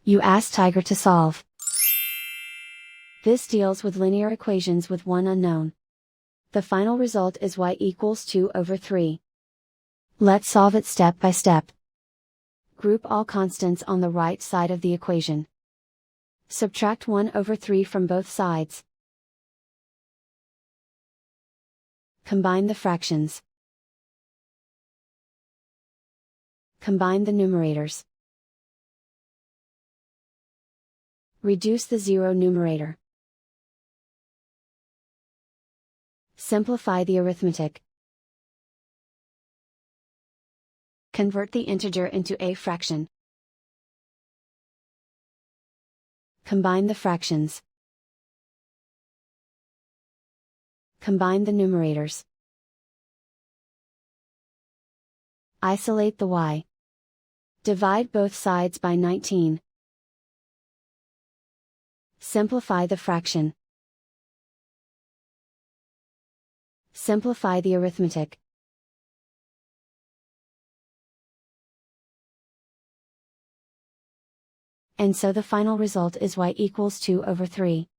You ask Tiger to solve. This deals with linear equations with one unknown. The final result is y equals 2/3. Let's solve it step by step. Group all constants on the right side of the equation. Subtract 1/3 from both sides. Combine the fractions. Combine the numerators. Reduce the zero numerator. Simplify the arithmetic. Convert the integer into a fraction. Combine the fractions. Combine the numerators. Isolate the y. Divide both sides by 19. Simplify the fraction. Simplify the arithmetic. And so the final result is y equals 2/3.